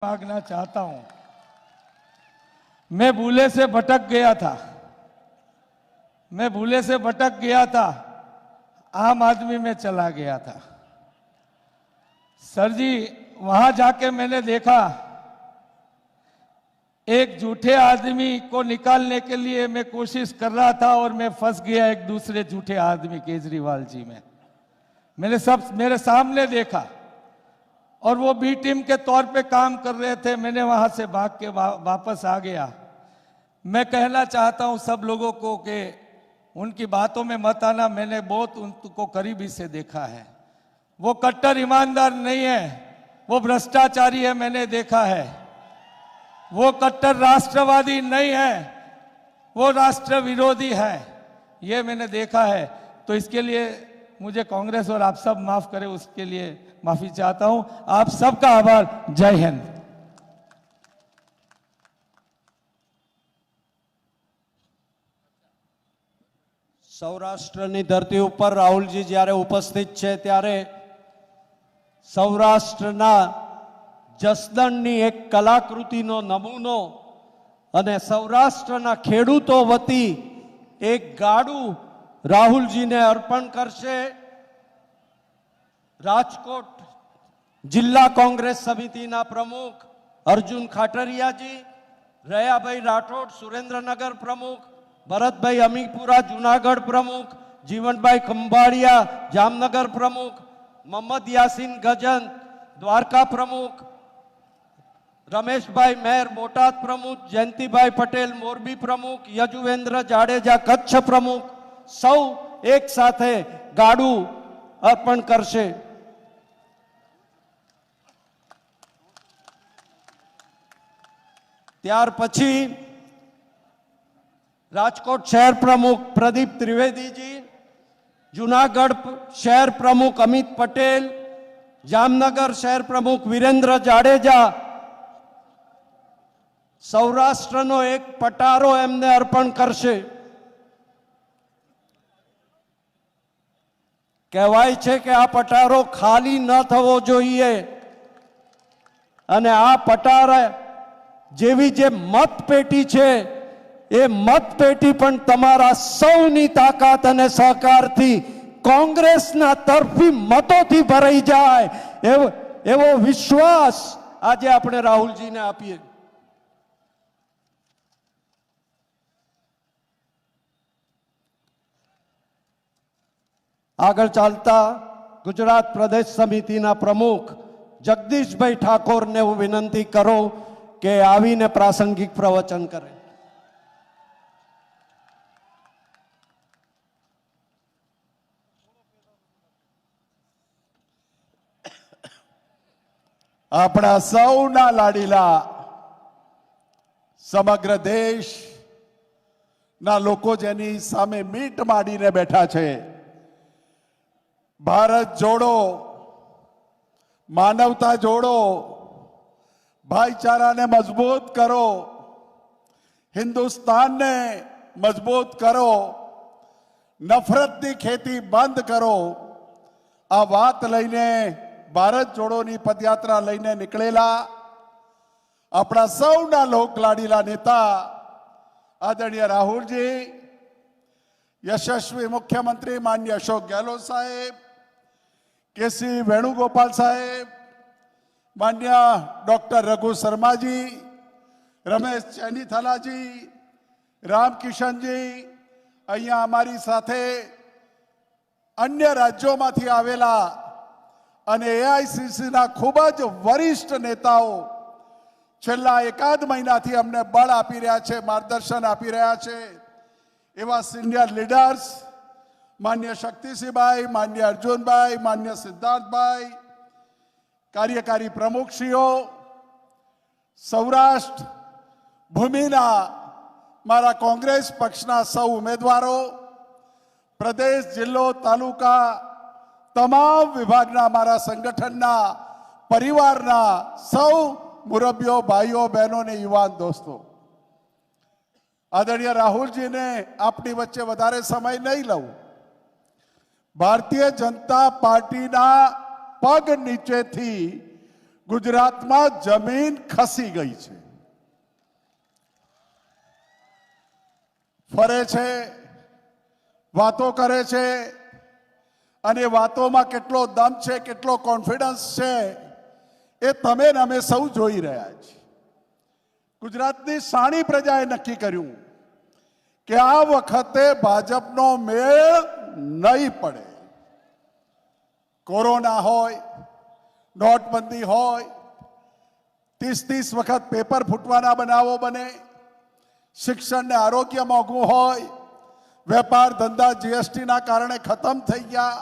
मांगना चाहता हूं। मैं भूले से भटक गया था, आम आदमी में चला गया था। सर जी, वहां जाके मैंने देखा एक झूठे आदमी को निकालने के लिए मैं कोशिश कर रहा था और मैं फंस गया एक दूसरे झूठे आदमी केजरीवाल जी में। मैंने सब मेरे सामने देखा और वो बी टीम के तौर पे काम कर रहे थे। मैंने वहां से भाग के वापस आ गया। मैं कहना चाहता हूं सब लोगों को कि उनकी बातों में मत आना। मैंने बहुत उनको करीबी से देखा है। वो कट्टर ईमानदार नहीं है, वो भ्रष्टाचारी है, मैंने देखा है। वो कट्टर राष्ट्रवादी नहीं है, वो राष्ट्र विरोधी है, ये मैंने देखा है। तो इसके लिए मुझे कांग्रेस और आप सब माफ करें, उसके लिए माफी चाहता हूं। आप सबका आभार। जय हिंद। સૌરાષ્ટ્રની ધરતી ઉપર રાહુલજી જ્યારે ઉપસ્થિત છે ત્યારે સૌરાષ્ટ્રના જસદણની એક કલાકૃતિનો નમૂનો અને સૌરાષ્ટ્રના ખેડૂતો વતી એક ગાડું રાહુલજીને અર્પણ કરશે રાજકોટ જિલ્લા કોંગ્રેસ સમિતિના પ્રમુખ અર્જુન ખાટરિયાજી, રયાભાઈ રાઠોડ સુરેન્દ્રનગર પ્રમુખ, भरतभाई अमीपुरा जूनागढ़ प्रमुख, जीवनभाई खंभाड़िया जामनगर प्रमुख, मोहम्मद यासीन गजन द्वारका प्रमुख, रमेश भाई मेहर बोटाद प्रमुख, जयंतीभाई पटेल मोरबी प्रमुख, यजुवेंद्र जाडेजा कच्छ प्रमुख सौ एक साथे गाड़ू अर्पण करशे। त्यार पछी राजकोट शहर प्रमुख प्रदीप त्रिवेदी जी, जूनागढ़ शहर प्रमुख अमित पटेल, जामनगर शहर प्रमुख वीरेंद्र जाडेजा सौराष्ट्रनो एक पटारो एमने अर्पण करशे। कहेवाय छे के आ पटारो खाली न थवो जोईए अने आ पटारा जेवी जे मतपेटी छे ए मतपेटी पण तमारा सौनी ताकत अने सहकारथी कांग्रेसना तरफी मतोथी भराई जाय एवो विश्वास आज आपणे राहुलजी ने आपीए। आगळ चालता गुजरात प्रदेश समितिना प्रमुख जगदीशभाई ठाकोर ने हूँ विनंती करो के आवीने प्रासंगिक प्रवचन करे। अपना सौना लाडीला समग्र देश ना लोको जेनी सामे मीट माडीने बैठा छे, भारत जोड़ो, मानवता जोड़ो, भाईचारा ने मजबूत करो, हिंदुस्तान ने मजबूत करो, नफरत की खेती बंद करो, आ बात लईने भारत जोड़ोनी पदयात्रा लईने निकलेला अपना सौना लोकलाडीला नेता आदरणीय राहुल जी, यशस्वी मुख्यमंत्री माननीय अशोक गहलोत साहेब, केसी वेणुगोपाल साहेब, माननीय डॉक्टर रघु शर्मा जी, रमेश चैनीथला जी, रामकिशन जी, अहींया अमारी साथे अन्य राज्योमांथी आवेला અને એઆઈસીસીના ખૂબ જ વરિષ્ઠ નેતાઓ છેલ્લા એકાદ મહિનાથી અમને બળ આપી રહ્યા છે, માર્ગદર્શન આપી રહ્યા છે। એવા સિનિયર લીડર્સ માન્ય શક્તિસિંહભાઈ, માન્ય અર્જુનભાઈ, માન્ય સિદ્ધાર્થભાઈ, કાર્યકારી પ્રમુખશ્રીઓ, સૌરાષ્ટ્ર ભૂમિના મારા કોંગ્રેસ પક્ષના સૌ ઉમેદવારો, પ્રદેશ જિલ્લો તાલુકા तमाम विभागना मारा संगठनना परिवारना सौ मुरब्बियों भाईओ बहनों ने युवान दोस्तों, आदरणीय राहुल जी ने अपनी वच्चे वधारे समय नहीं लऊ। भारतीय जनता पार्टी ना पग नीचे थी ગુજરાતમાં જમીન ખસી ગઈ છે. ફરે છે, વાતો કરે છે, અને વાતોમાં કેટલો દમ છે, કેટલો કોન્ફિડન્સ છે, એ તમે ને અમે સૌ જોઈ રહ્યા છીએ. ગુજરાતની સાણી પ્રજાએ નક્કી કર્યું કે આ વખતે ભાજપનો મેળ નહીં પડે. કોરોના હોય, નોટબંધી હોય, 30 વખત પેપર ફૂટવાના બનાવો બને, શિક્ષણ ને આરોગ્ય મોંઘું હોય, વેપાર ધંધા જીએસટીના કારણે ખતમ થઈ ગયા,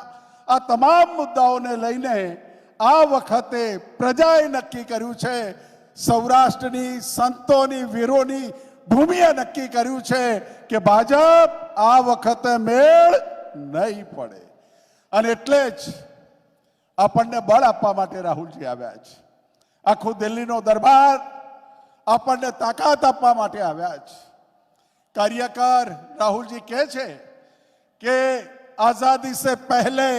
આ તમામ મુદ્દાઓને લઈને આ વખતે પ્રજાએ નક્કી કર્યું છે, સૌરાષ્ટ્રની સંતોની વીરોની ભૂમિએ નક્કી કર્યું છે કે ભાજપ આ વખતે મેળ નહીં પડે. અને એટલે જ આપણને બળ આપવા માટે રાહુલજી આવ્યા છે. આખું દિલ્હીનો દરબાર આપણને તાકાત આપવા માટે આવ્યા છે. कार्यकर राहुल जी कहे छे कि आजादी से पहले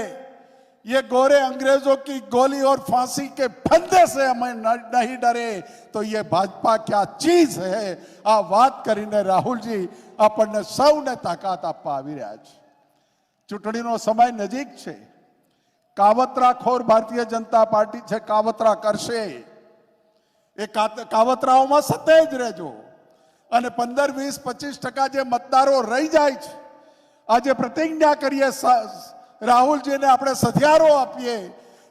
ये गोरे अंग्रेजों की गोली और फांसी के फंदे से हमें नहीं डरे, तो ये भाजपा क्या चीज है. आ बात करीने राहुल जी આપણને સૌને તાકાત આપવા આવી રહ્યા છે. ચૂંટણીનો સમય નજીક છે. કાવતરાખોર ભારતીય જનતા પાર્ટી છે, કાવતરા કરશે. એ કાવતરાઓમાં સતેજ રહેજો. અને 15, 20, 25% જે મતદારો રહી જાય છે, આજે પ્રતિજ્ઞા કરીએ, રાહુલજીને આપણે સથિયારો આપીએ,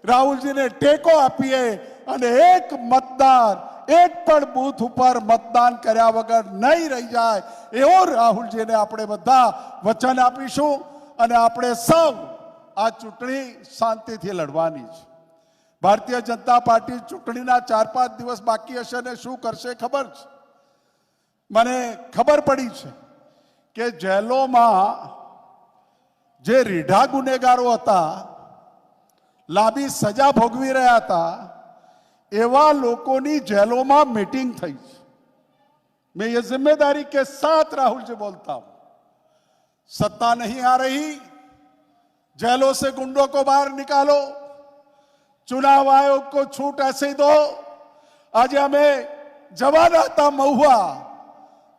રાહુલજીને ટેકો આપીએ, અને એક મતદાર એક પણ બૂથ ઉપર મતદાન કર્યા વગર નહીં રહી જાય, એવો રાહુલજીને આપણે બધા વચન આપીશું. અને આપણે સૌ આ ચૂંટણી શાંતિથી લડવાની છે. ભારતીય જનતા પાર્ટી ચૂંટણીના 4-5 દિવસ બાકી હશે ને શું કરશે ખબર છે? મને ખબર પડી છે કે જેલોમાં જે રીઢા ગુનેગારો હતા, લાંબી સજા ભોગવી રહ્યા હતા, એવા લોકોની જેલોમાં मीटिंग થઈ છે. मैं ये जिम्मेदारी के साथ राहुल जी बोलता हूं, सत्ता नहीं आ रही, जेलों से गुंडों को बाहर निकालो, चुनाव आयोग को छूट ऐसे दो. आज हमें जवाना था महुआ,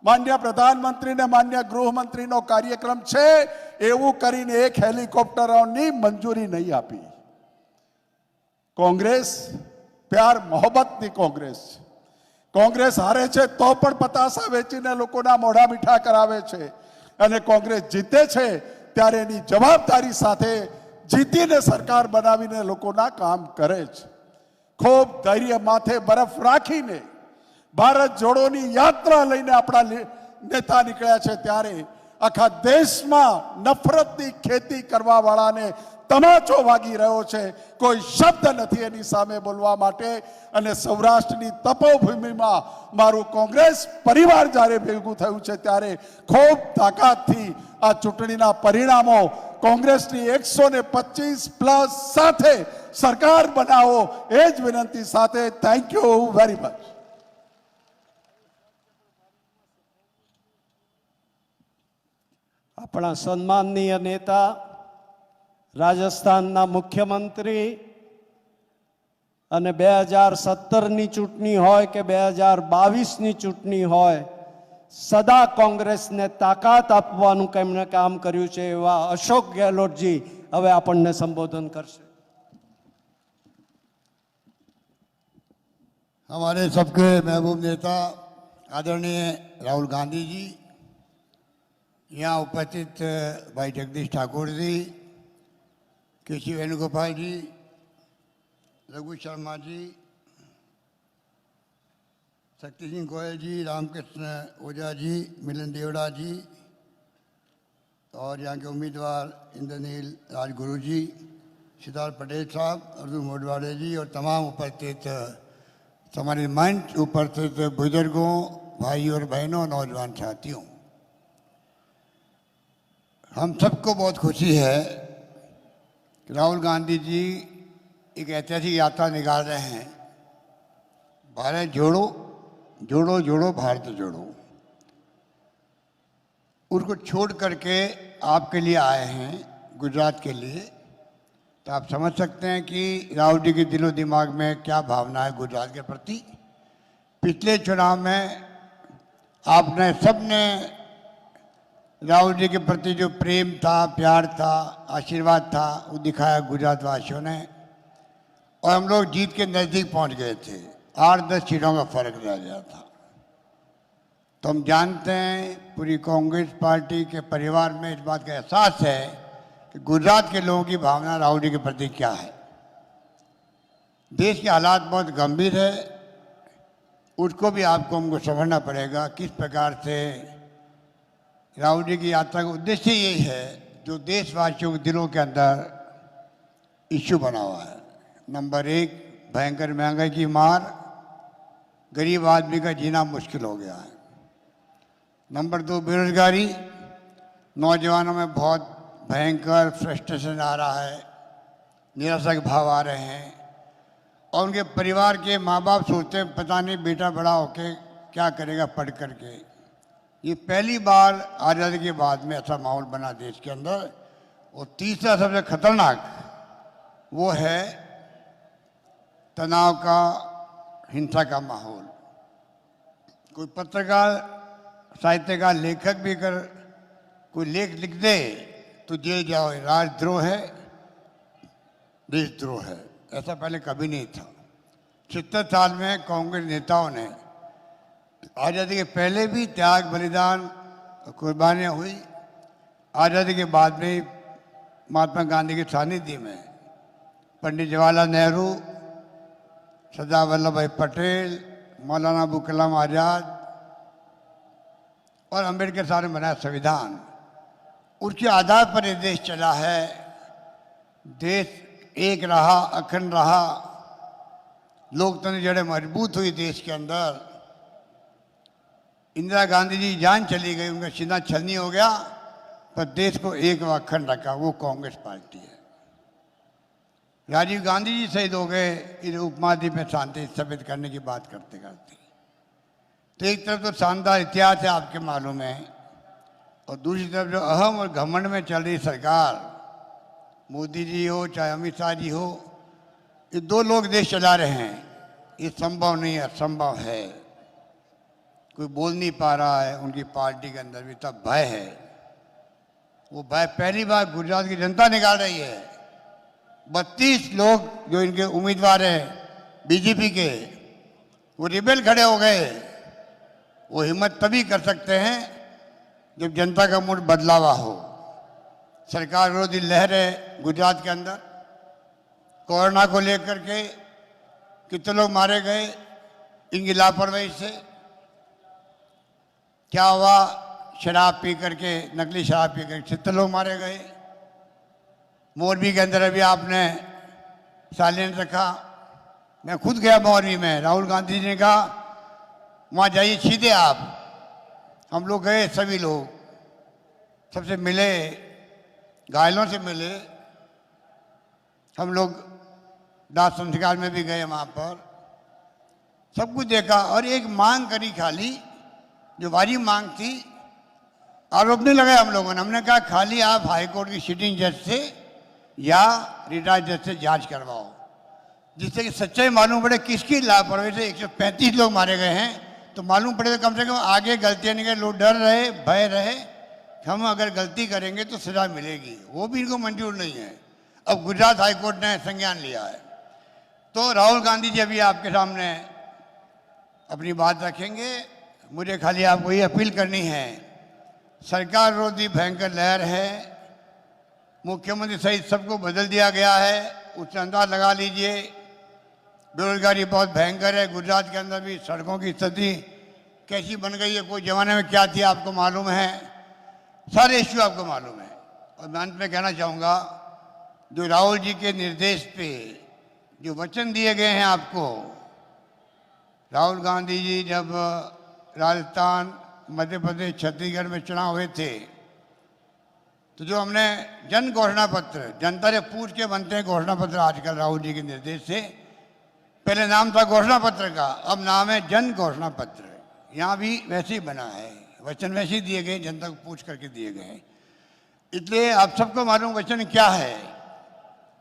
माननीय प्रधानमंत्री ने माननीय गृहमंत्री नो कार्यक्रम छे, एवं करीने एक हेलिकॉप्टरोनी मंजूरी नहीं आपी. कांग्रेस प्यार मोहब्बतनी कांग्रेस. कांग्रेस हारे छे तो पण पतासा वेचीने लोकोना मोढा मीठा करावे छे, અને कांग्रेस जीते छे त्यारे एनी जवाबदारी साथे जीतीने सरकार बनावीने लोकोना काम करे छे. खूब धैर्य माथे बरफ राखीने भारत जोड़ोनी यात्रा लईने अपना नेता निकळ्या छे, त्यारे आखा देशमां नफरतनी खेती करवा वाळाने तमाचो वागी रह्यो छे. कोई शब्द नथी एनी सामे बोलवा माटे. अने सौराष्ट्रनी तपोभूमिमां मारुं कांग्रेस परिवार ज्यारे भेगुं थयुं छे, त्यारे खूब ताकातथी आ चूंटणीना परिणामो कांग्रेसनी 125+ साथे सरकार बनावो, ए ज विनंती साथे थैंक यू वेरी मच. આપણા સન્માનનીય નેતા, રાજસ્થાનના મુખ્યમંત્રી, અને 2017ની ચૂંટણી હોય કે 2022ની ચૂંટણી હોય, સદા કોંગ્રેસને તાકાત આપવાનું કેમણે કામ કર્યું છે એવા અશોક ગેહલોતજી હવે આપણને સંબોધન કરશે. हमारे सबके महबूब नेता आदरणीय राहुल गांधी जी, यहाँ उपस्थित भाई जगदीश ठाकुर जी, केसी वेणुगोपाल जी, रघु शर्मा जी, शक्ति सिंह गोयल जी, रामकृष्ण ओझा जी, मिलन देवड़ा जी, और यहाँ के उम्मीदवार इंद्रनील राजगुरु जी, सिद्धार्थ पटेल साहब, अर्जुन मोडवाड़े जी, और तमाम उपस्थित हमारे मंच उपस्थित बुजुर्गों, भाइयों और बहनों, नौजवान साथियों, हम सबको बहुत खुशी है कि राहुल गांधी जी एक ऐतिहासिक यात्रा निकाल रहे हैं, भारत जोड़ो, जोड़ो जोड़ो भारत जोड़ो. उसको छोड़ करके आपके लिए आए हैं, गुजरात के लिए. तो तो आप समझ सकते हैं कि राहुल जी के दिलो दिमाग में क्या भावना है गुजरात के प्रति। पिछले चुनाव में आपने सबने राहुल जी के प्रति जो प्रेम था, प्यार था, आशीर्वाद था, वो दिखाया गुजरात वासियों ने, और हम लोग जीत के नज़दीक पहुंच गए थे। 8-10 सीटों का फर्क रह गया था। तो हम जानते हैं पूरी कांग्रेस पार्टी के परिवार में इस बात का एहसास है कि गुजरात के लोगों की भावना राहुल जी के प्रति क्या है। देश के हालात बहुत गंभीर है, उसको भी आपको हमको समझना पड़ेगा। किस प्रकार से राहुल जी की यात्रा का उद्देश्य यही है जो देशवासियों के दिलों के अंदर इश्यू बना हुआ है। नंबर 1, भयंकर महंगाई की मार, गरीब आदमी का जीना मुश्किल हो गया है। नंबर 2, बेरोजगारी, नौजवानों में बहुत भयंकर फ्रस्ट्रेशन आ रहा है, निराशा के भाव आ रहे हैं, और उनके परिवार के माँ बाप सोचते हैं पता नहीं बेटा बड़ा होके क्या करेगा पढ़ करके। ये पहली बार आज़ादी के बाद में ऐसा माहौल बना देश के अंदर। और तीसरा सबसे खतरनाक वो है तनाव का, हिंसा का माहौल। कोई पत्रकार, साहित्यकार, लेखक भी अगर कोई लेख लिख दे तो जेल जाओ, राजद्रोह है, देशद्रोह है। ऐसा पहले कभी नहीं था। 70 साल में कांग्रेस नेताओं ने आज़ादी के पहले भी त्याग, बलिदान, कुर्बानियाँ हुई। आज़ादी के बाद में महात्मा गांधी के सानिध्य में पंडित जवाहरलाल नेहरू, सरदार वल्लभ भाई पटेल, मौलाना अबुल कलाम आज़ाद और अम्बेडकर साहब ने बनाया संविधान, उसके आधार पर ये देश चला है। देश एक रहा, अखंड रहा, लोकतंत्र जड़ें मजबूत हुई देश के अंदर। इंदिरा गांधी जी जान चली गई, उनका सीना छलनी हो गया, पर देश को एक व अखंड रखा वो कांग्रेस पार्टी है। राजीव गांधी जी शहीद हो गए इस उपमहाद्वीप में शांति स्थापित करने की बात करते करते। तो एक तरफ तो शानदार इतिहास है आपके मालूम है, और दूसरी तरफ जो अहम और घमंड में चल रही सरकार, मोदी जी हो चाहे अमित शाह जी हो, ये 2 लोग देश चला रहे हैं। ये संभव नहीं है, असंभव है। कोई बोल नहीं पा रहा है, उनकी पार्टी के अंदर भी तब भय है। वो भय पहली बार गुजरात की जनता निकाल रही है। 32 लोग जो इनके उम्मीदवार हैं बीजेपी के, वो रिबेल खड़े हो गए। वो हिम्मत तभी कर सकते हैं जब जनता का मूड बदला हुआ हो। सरकार विरोधी लहर है गुजरात के अंदर। कोरोना को लेकर के कितने लोग मारे गए इनकी लापरवाही से। क्या हुआ, शराब पी करके, नकली शराब पी करके 70 लोग मारे गए। मोरबी के अंदर अभी आपने साइलेंट रखा। मैं खुद गया मोरबी में, राहुल गांधी जी ने कहा वहाँ जाइए सीधे आप। हम लोग गए, सभी लोग सबसे मिले, घायलों से मिले। हम लोग दाह संस्कार में भी गए, वहाँ पर सब कुछ देखा और एक मांग करी खाली, जो वारी मांग थी। आरोप नहीं लगाया हम लोगों ने, हमने कहा खाली आप हाईकोर्ट की सिटिंग जज से या रिटायर्ड जज से जांच करवाओ, जिससे कि सच्चाई मालूम पड़े किसकी लापरवाही से 135 लोग मारे गए हैं। तो मालूम पड़े तो कम से कम आगे गलतियां नहीं करें, लोग डर रहे, भय रहे कि हम अगर गलती करेंगे तो सजा मिलेगी। वो भी इनको मंजूर नहीं है। अब गुजरात हाईकोर्ट ने संज्ञान लिया है। तो राहुल गांधी जी अभी आपके सामने अपनी बात रखेंगे। मुझे खाली आपको ये अपील करनी है, सरकार विरोधी भयंकर लहर है, मुख्यमंत्री सहित सबको बदल दिया गया है, उससे अंदाज लगा लीजिए। बेरोजगारी बहुत भयंकर है गुजरात के अंदर भी। सड़कों की स्थिति कैसी बन गई है, कोई जमाने में क्या थी आपको मालूम है, सारे इश्यू आपको मालूम है। और मैं अंत में कहना चाहूँगा, जो राहुल जी के निर्देश पे जो वचन दिए गए हैं आपको, राहुल गांधी जी जब राजस्थान, मध्य प्रदेश, छत्तीसगढ़ में चुनाव हुए थे, तो जो हमने जन घोषणा पत्र, जनता से पूछ के बनते हैं घोषणा पत्र आजकल राहुल जी के निर्देश से। पहले नाम था घोषणा पत्र का, अब नाम है जन घोषणा पत्र। यहाँ भी वैसे ही बना है, वचन वैसे ही दिए गए, जनता को पूछ करके दिए गए। इसलिए आप सबको मालूम वचन क्या है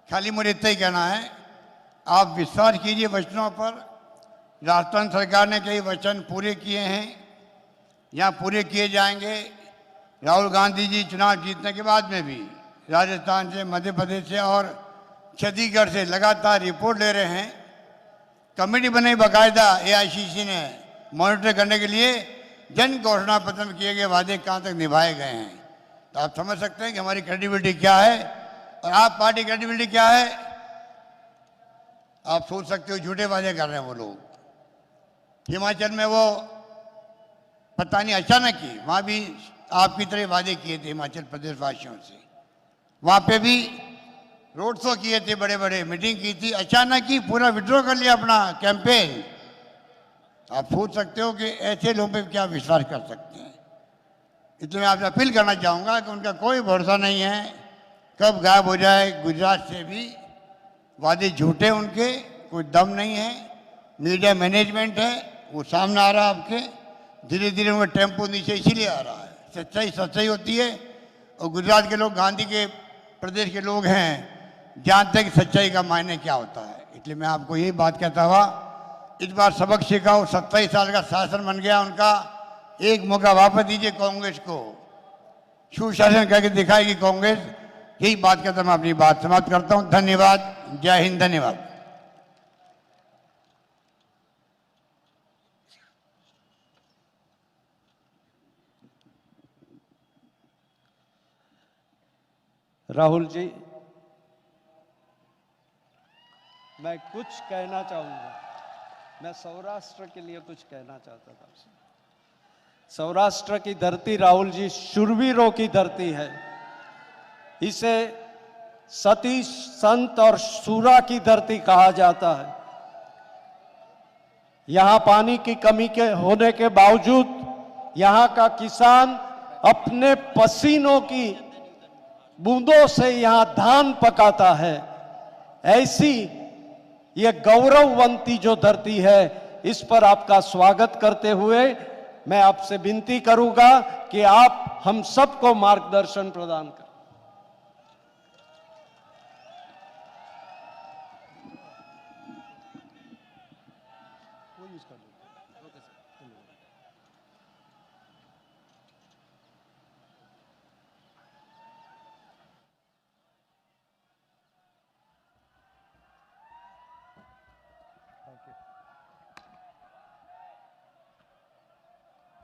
खाली मुझे इतना ही कहना है, आप विश्वास कीजिए वचनों पर। राजस्थान सरकार ने कई वचन पूरे किए हैं, यहाँ पूरे किए जाएंगे। राहुल गांधी जी चुनाव जीतने के बाद में भी राजस्थान से, मध्य प्रदेश से और छत्तीसगढ़ से लगातार रिपोर्ट ले रहे हैं। कमेटी बनाई बाकायदा AICC ने मॉनिटर करने के लिए। जन घोषणा पत्र में किए गए वादे कहाँ तक निभाए गए हैं, तो आप समझ सकते हैं कि हमारी क्रेडिबिलिटी क्या है और आप पार्टी क्रेडिबिलिटी क्या है। आप सोच सकते हो झूठे वादे कर रहे हैं वो लोग। हिमाचल में वो पता नहीं अचानक ही वहाँ भी आपकी तरह वादे किए थे हिमाचल प्रदेश वासियों से। वहाँ पे भी रोड शो किए थे, बड़े बड़े मीटिंग की थी, अचानक ही पूरा विड्रॉ कर लिया अपना कैंपेन। आप सोच सकते हो कि ऐसे लोगों पे क्या विश्वास कर सकते हैं। इसलिए मैं आपसे अपील करना चाहूँगा कि उनका कोई भरोसा नहीं है, कब गायब हो जाए। गुजरात से भी वादे झूठे, उनके कोई दम नहीं है। मीडिया मैनेजमेंट है, वो सामने आ रहा है आपके। धीरे धीरे उनका टेम्पो नीचे इसीलिए आ रहा है। सच्चाई सच्चाई होती है, और गुजरात के लोग, गांधी के प्रदेश के लोग हैं, जानते हैं कि सच्चाई का मायने क्या होता है। इसलिए मैं आपको यही बात कहता हुआ इस बार सबक सिखाओ। 27 साल का शासन बन गया उनका, एक मौका वापस दीजिए कांग्रेस को। सुशासन करके दिखाएगी कांग्रेस। यही बात कहता मैं अपनी बात समाप्त करता हूं। धन्यवाद। जय हिंद। धन्यवाद। राहुल जी, मैं कुछ कहना चाहूँगा। मैं सौराष्ट्र के लिए कुछ कहना चाहता था आपसे। सौराष्ट्र की धरती राहुल जी शूरवीरों की धरती है। इसे सती, संत और सूरा की धरती कहा जाता है। यहाँ पानी की कमी के होने के बावजूद यहाँ का किसान अपने पसीनों की बूंदों से यहाँ धान पकाता है। ऐसी ये गौरववंती जो धरती है, इस पर आपका स्वागत करते हुए मैं आपसे विनती करूंगा कि आप हम सबको मार्गदर्शन प्रदान करें।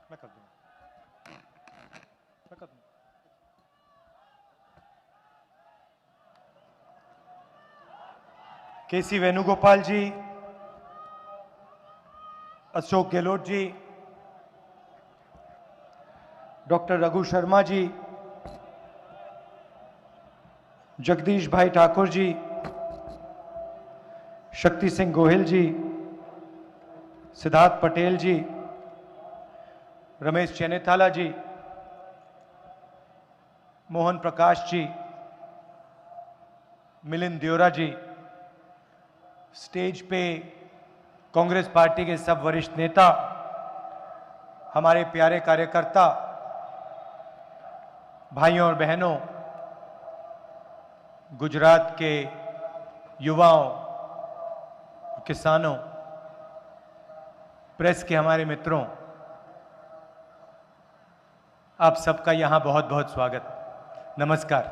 मैं कर दूंगा, मैं कर दूंगा। KC वेणुगोपाल जी, अशोक गहलोत जी, डॉक्टर रघु शर्मा जी, जगदीश भाई ठाकुर जी, शक्ति सिंह गोहिल जी, सिद्धार्थ पटेल जी, रमेश चेनेथाला जी, मोहन प्रकाश जी, मिलिंद देओरा जी, स्टेज पे कांग्रेस पार्टी के सब वरिष्ठ नेता, हमारे प्यारे कार्यकर्ता, भाइयों और बहनों, गुजरात के युवाओं, किसानों, प्रेस के हमारे मित्रों, आप सबका यहां बहुत बहुत स्वागत। नमस्कार।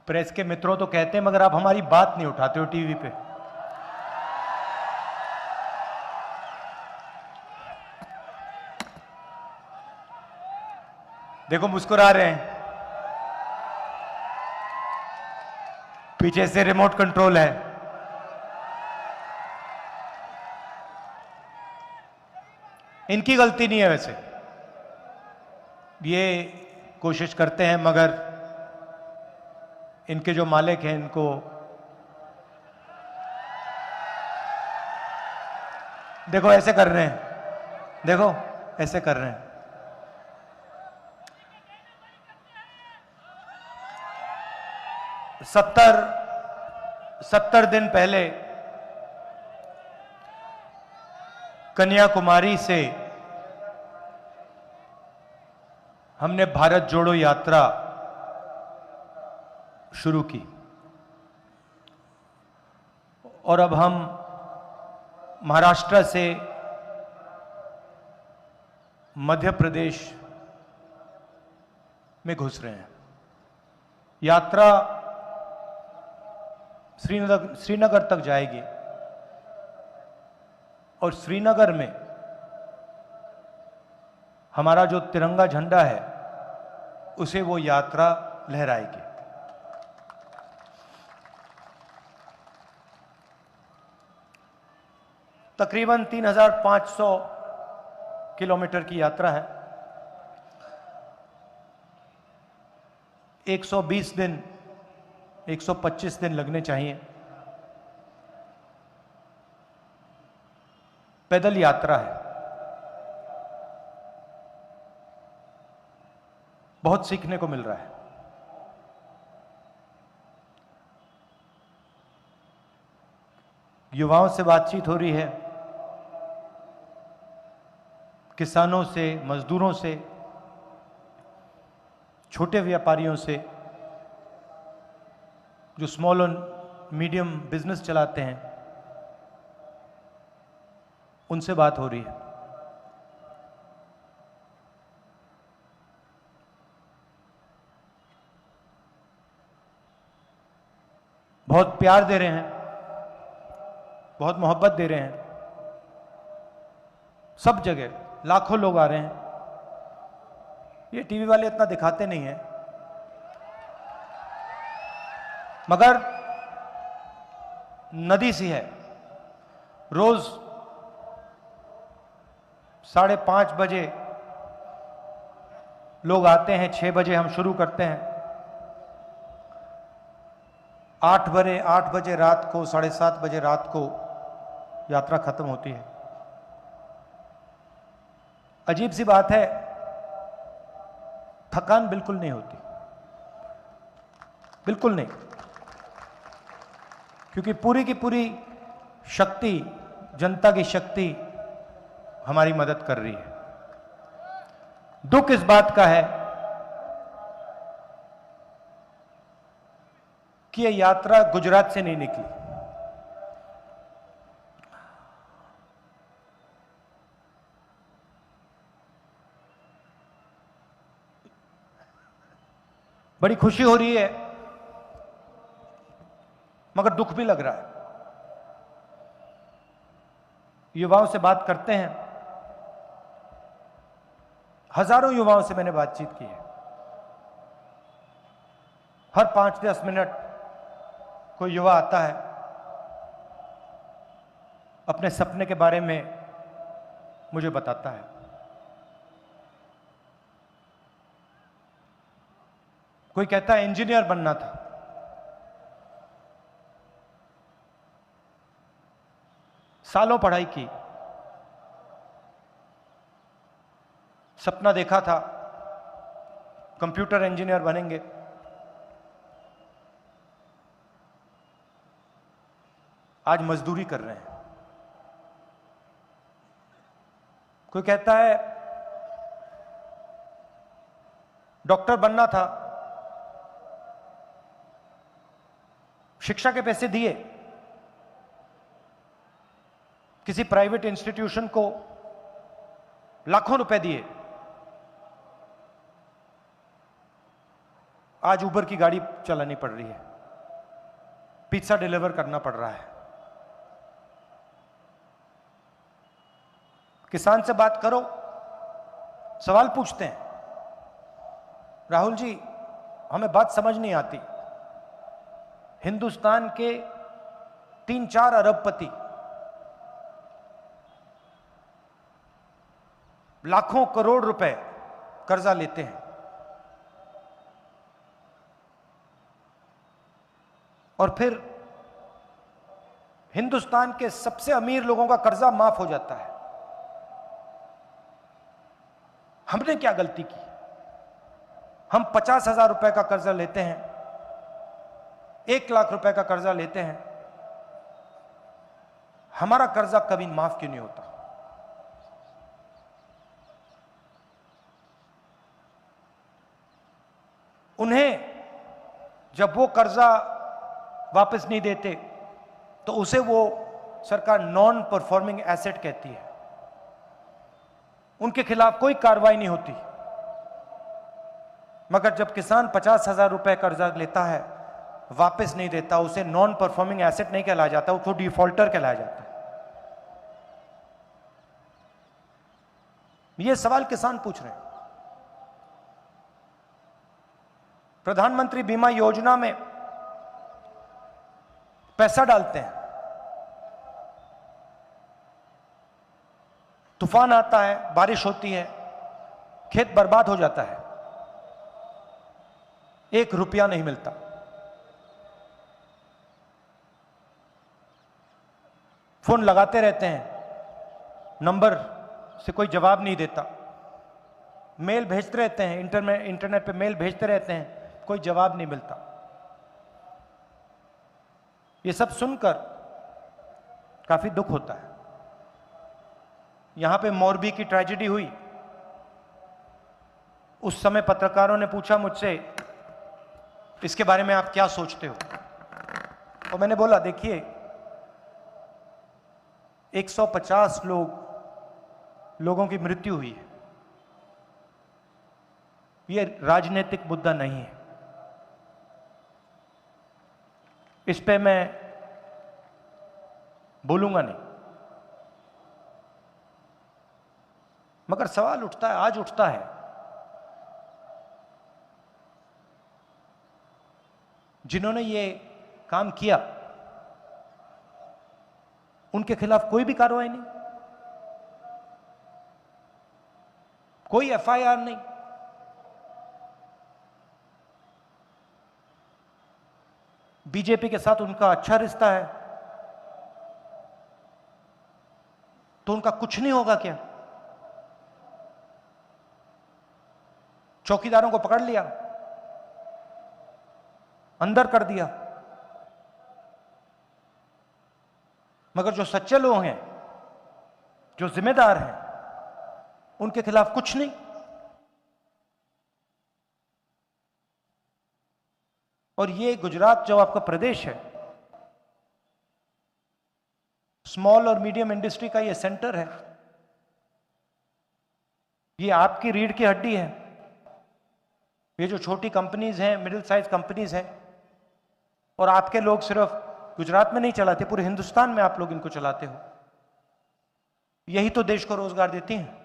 प्रेस के मित्रों तो कहते हैं, मगर आप हमारी बात नहीं उठाते हो टीवी पे। देखो मुस्कुरा रहे हैं, पीछे से रिमोट कंट्रोल है। इनकी गलती नहीं है, वैसे ये कोशिश करते हैं, मगर इनके जो मालिक हैं इनको देखो ऐसे कर रहे हैं, देखो ऐसे कर रहे हैं। सत्तर दिन पहले कन्याकुमारी से हमने भारत जोड़ो यात्रा शुरू की और अब हम महाराष्ट्र से मध्य प्रदेश में घुस रहे हैं। यात्रा श्रीनगर तक जाएगी और श्रीनगर में हमारा जो तिरंगा झंडा है उसे वो यात्रा लहराएगी। तकरीबन 3,500 किलोमीटर की यात्रा है। 120 दिन 125 दिन लगने चाहिए। पैदल यात्रा है। बहुत सीखने को मिल रहा है। युवाओं से बातचीत हो रही है, किसानों से, मजदूरों से, छोटे व्यापारियों से, जो स्मॉल और मीडियम बिजनेस चलाते हैं, उनसे बात हो रही है। बहुत प्यार दे रहे हैं, बहुत मोहब्बत दे रहे हैं। सब जगह लाखों लोग आ रहे हैं। ये टीवी वाले इतना दिखाते नहीं हैं, मगर नदी सी है। रोज 5:30 बजे लोग आते हैं, 6 बजे हम शुरू करते हैं, 8 बजे रात को, 7:30 बजे रात को यात्रा खत्म होती है। अजीब सी बात है, थकान बिल्कुल नहीं होती, बिल्कुल नहीं, क्योंकि पूरी की पूरी शक्ति, जनता की शक्ति हमारी मदद कर रही है। दुख इस बात का है कि यह यात्रा गुजरात से नहीं निकली। बड़ी खुशी हो रही है, मगर दुख भी लग रहा है। युवाओं से बात करते हैं, हजारों युवाओं से मैंने बातचीत की है। हर 5-10 मिनट कोई युवा आता है, अपने सपने के बारे में मुझे बताता है। कोई कहता है इंजीनियर बनना था, सालों पढ़ाई की, सपना देखा था कंप्यूटर इंजीनियर बनेंगे, आज मजदूरी कर रहे हैं। कोई कहता है डॉक्टर बनना था, शिक्षा के पैसे दिए, किसी प्राइवेट इंस्टीट्यूशन को लाखों रुपए दिए, आज उबर की गाड़ी चलानी पड़ रही है, पिज्जा डिलीवर करना पड़ रहा है। किसान से बात करो, सवाल पूछते हैं, राहुल जी हमें बात समझ नहीं आती, हिंदुस्तान के 3-4 अरबपति लाखों करोड़ रुपए कर्जा लेते हैं और फिर हिंदुस्तान के सबसे अमीर लोगों का कर्जा माफ हो जाता है। हमने क्या गलती की? हम 50,000 रुपए का कर्जा लेते हैं, 1 लाख रुपए का कर्जा लेते हैं, हमारा कर्जा कभी माफ क्यों नहीं होता? जब वो कर्जा वापस नहीं देते तो उसे वो सरकार नॉन परफॉर्मिंग एसेट कहती है, उनके खिलाफ कोई कार्रवाई नहीं होती। मगर जब किसान 50,000 रुपए कर्जा लेता है, वापस नहीं देता, उसे नॉन परफॉर्मिंग एसेट नहीं कहलाया जाता, उसको डिफॉल्टर कहलाया जाता है। यह सवाल किसान पूछ रहे हैं। प्रधानमंत्री बीमा योजना में पैसा डालते हैं, तूफान आता है, बारिश होती है, खेत बर्बाद हो जाता है, 1 रुपया नहीं मिलता। फोन लगाते रहते हैं, नंबर से कोई जवाब नहीं देता, मेल भेजते रहते हैं, इंटरनेट पे मेल भेजते रहते हैं, कोई जवाब नहीं मिलता। ये सब सुनकर काफी दुख होता है। यहां पे मोरबी की ट्रेजेडी हुई, उस समय पत्रकारों ने पूछा मुझसे, इसके बारे में आप क्या सोचते हो? और मैंने बोला, देखिए 150 लोगों की मृत्यु हुई है, यह राजनीतिक मुद्दा नहीं है, इस पे मैं बोलूंगा नहीं। मगर सवाल उठता है, आज उठता है, जिन्होंने ये काम किया उनके खिलाफ कोई भी कार्रवाई नहीं, कोई एफआईआर नहीं। बीजेपी के साथ उनका अच्छा रिश्ता है तो उनका कुछ नहीं होगा क्या? चौकीदारों को पकड़ लिया, अंदर कर दिया, मगर जो सच्चे लोग हैं, जो जिम्मेदार हैं, उनके खिलाफ कुछ नहीं। और ये गुजरात जो आपका प्रदेश है, स्मॉल और मीडियम इंडस्ट्री का ये सेंटर है, ये आपकी रीढ़ की हड्डी है। ये जो छोटी कंपनीज हैं, मिडिल साइज कंपनीज हैं, और आपके लोग सिर्फ गुजरात में नहीं चलाते, पूरे हिंदुस्तान में आप लोग इनको चलाते हो। यही तो देश को रोजगार देती हैं।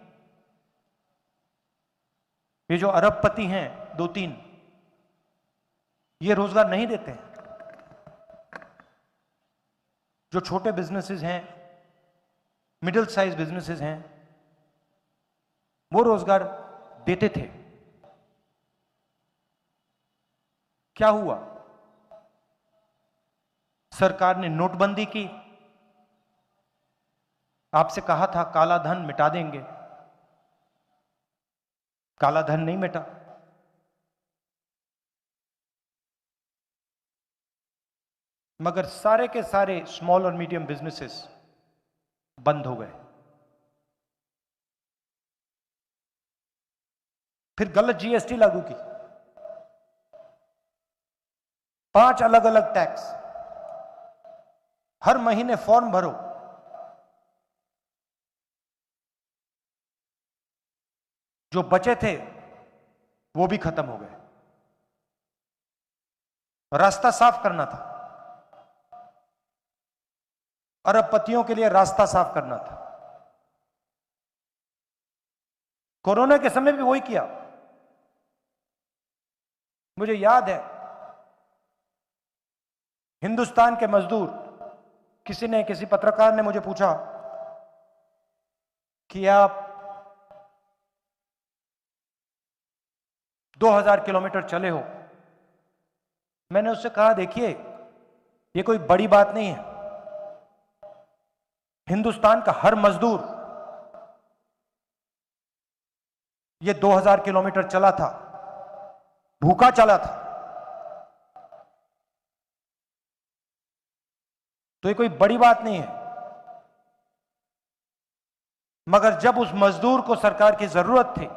ये जो अरबपति हैं 2-3, ये रोजगार नहीं देते हैं। जो छोटे बिजनेसेस हैं, मिडिल साइज बिजनेसेस हैं, वो रोजगार देते थे। क्या हुआ? सरकार ने नोटबंदी की, आपसे कहा था काला धन मिटा देंगे, काला धन नहीं मिटा। मगर सारे के सारे स्मॉल और मीडियम बिजनेसेस बंद हो गए। फिर गलत जीएसटी लागू की, 5 अलग अलग टैक्स, हर महीने फॉर्म भरो, जो बचे थे वो भी खत्म हो गए। रास्ता साफ करना था, अरबपतियों के लिए रास्ता साफ करना था। कोरोना के समय भी वही किया। मुझे याद है, हिंदुस्तान के मजदूर, किसी पत्रकार ने मुझे पूछा कि आप 2000 किलोमीटर चले हो। मैंने उससे कहा, देखिए ये कोई बड़ी बात नहीं है। हिंदुस्तान का हर मजदूर ये 2000 किलोमीटर चला था, भूखा चला था, तो ये कोई बड़ी बात नहीं है। मगर जब उस मजदूर को सरकार की जरूरत थी,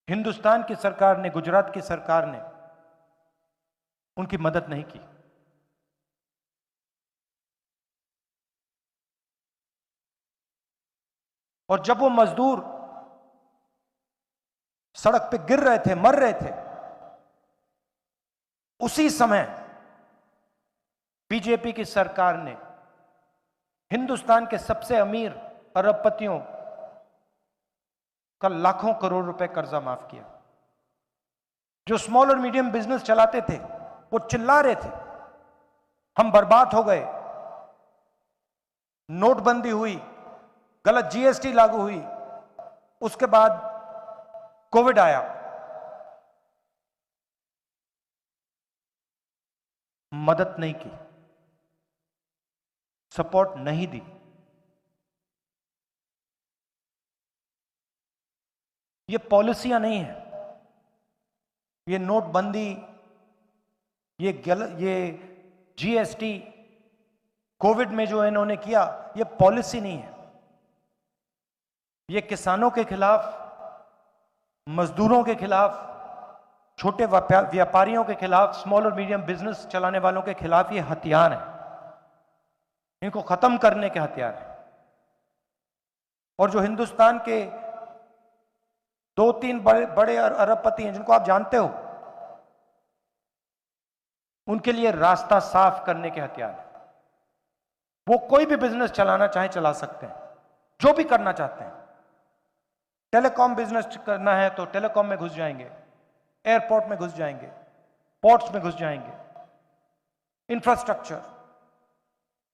हिंदुस्तान की सरकार ने, गुजरात की सरकार ने उनकी मदद नहीं की। और जब वो मजदूर सड़क पे गिर रहे थे, मर रहे थे, उसी समय बीजेपी की सरकार ने हिंदुस्तान के सबसे अमीर अरबपतियों का लाखों करोड़ रुपए कर्जा माफ किया। जो स्मॉल और मीडियम बिजनेस चलाते थे वो चिल्ला रहे थे, हम बर्बाद हो गए, नोटबंदी हुई, गलत जीएसटी लागू हुई, उसके बाद कोविड आया, मदद नहीं की, सपोर्ट नहीं दी। ये पॉलिसियां नहीं है, ये नोटबंदी, ये जीएसटी, कोविड में जो इन्होंने किया, ये पॉलिसी नहीं है। ये किसानों के खिलाफ, मजदूरों के खिलाफ, छोटे व्यापारियों के खिलाफ, स्मॉल और मीडियम बिजनेस चलाने वालों के खिलाफ ये हथियार है, इनको खत्म करने के हथियार है। और जो हिंदुस्तान के 2-3 बड़े अरबपति हैं जिनको आप जानते हो, उनके लिए रास्ता साफ करने के हथियार है। वो कोई भी बिजनेस चलाना चाहे चला सकते हैं, जो भी करना चाहते हैं। टेलीकॉम बिजनेस करना है तो टेलीकॉम में घुस जाएंगे, एयरपोर्ट में घुस जाएंगे, पोर्ट्स में घुस जाएंगे, इंफ्रास्ट्रक्चर,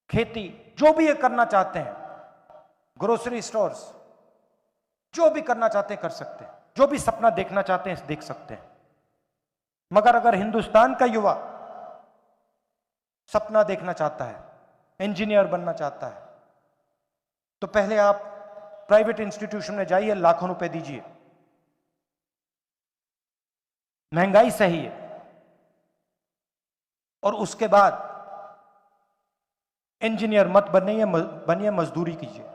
खेती, जो भी ये करना चाहते हैं, ग्रोसरी स्टोर्स, जो भी करना चाहते हैं कर सकते हैं, जो भी सपना देखना चाहते हैं देख सकते हैं। मगर अगर हिंदुस्तान का युवा सपना देखना चाहता है, इंजीनियर बनना चाहता है, तो पहले आप प्राइवेट इंस्टीट्यूशन में जाइए, लाखों रुपए दीजिए, महंगाई सही है, और उसके बाद इंजीनियर मत बनिए, मजदूरी कीजिए।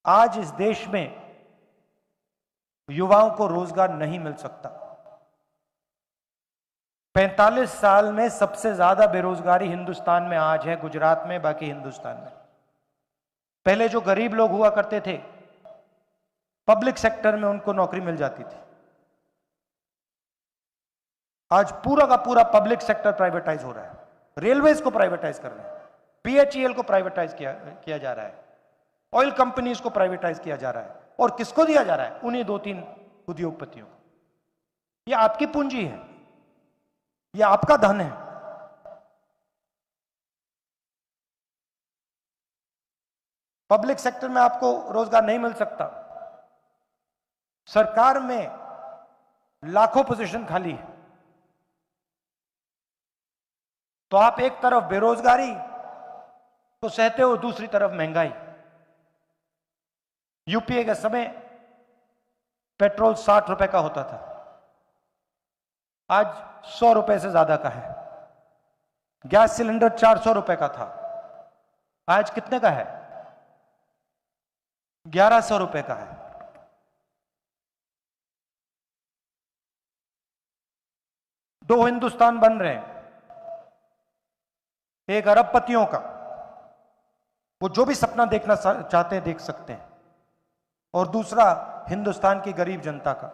आज इस देश में युवाओं को रोजगार नहीं मिल सकता। 45 साल में सबसे ज्यादा बेरोजगारी हिंदुस्तान में आज है, गुजरात में, बाकी हिंदुस्तान में। पहले जो गरीब लोग हुआ करते थे, पब्लिक सेक्टर में उनको नौकरी मिल जाती थी। आज पूरा का पूरा पब्लिक सेक्टर प्राइवेटाइज हो रहा है, रेलवेज को प्राइवेटाइज कर रहे हैं, बीएचईएल को प्राइवेटाइज किया जा रहा है, ऑयल कंपनीज को प्राइवेटाइज किया जा रहा है। और किसको दिया जा रहा है? उन्हीं 2-3 उद्योगपतियों को। ये आपकी पूंजी है, ये आपका धन है। पब्लिक सेक्टर में आपको रोजगार नहीं मिल सकता। सरकार में लाखों पोजीशन खाली है, तो आप एक तरफ बेरोजगारी तो सहते हो, दूसरी तरफ महंगाई। यूपीए के समय पेट्रोल 60 रुपए का होता था, आज 100 रुपए से ज्यादा का है। गैस सिलेंडर 400 रुपए का था, आज कितने का है? 1100 रुपए का है। दो हिंदुस्तान बन रहे हैं, एक अरबपतियों का, वो जो भी सपना देखना चाहते हैं देख सकते हैं, और दूसरा हिंदुस्तान की गरीब जनता का,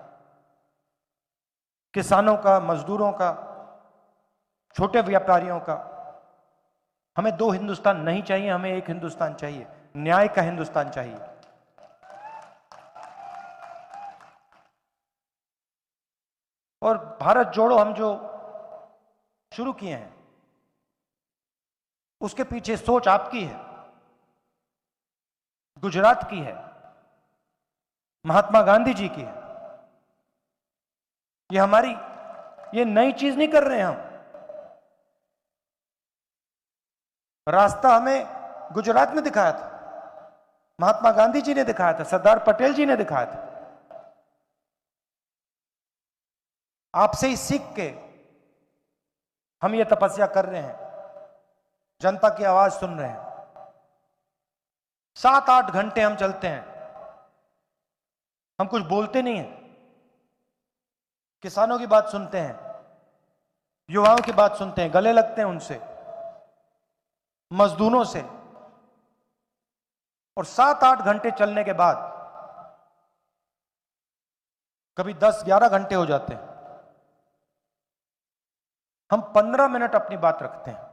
किसानों का, मजदूरों का, छोटे व्यापारियों का। हमें 2 हिंदुस्तान नहीं चाहिए, हमें एक हिंदुस्तान चाहिए, न्याय का हिंदुस्तान चाहिए। और भारत जोड़ो हम जो शुरू किए हैं, उसके पीछे सोच आपकी है, गुजरात की है, महात्मा गांधी जी की है। ये हमारी, ये नई चीज नहीं कर रहे हैं हम। रास्ता हमें गुजरात में दिखाया था, महात्मा गांधी जी ने दिखाया था, सरदार पटेल जी ने दिखाया था। आपसे ही सीख के हम ये तपस्या कर रहे हैं, जनता की आवाज सुन रहे हैं। 7-8 घंटे हम चलते हैं, हम कुछ बोलते नहीं हैं, किसानों की बात सुनते हैं, युवाओं की बात सुनते हैं, गले लगते हैं उनसे, मजदूरों से, और 7-8 घंटे चलने के बाद कभी 10-11 घंटे हो जाते हैं, हम 15 मिनट अपनी बात रखते हैं।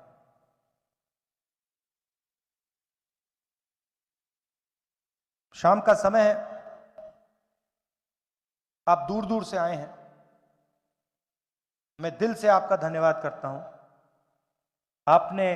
शाम का समय है, आप दूर दूर से आए हैं, मैं दिल से आपका धन्यवाद करता हूं। आपने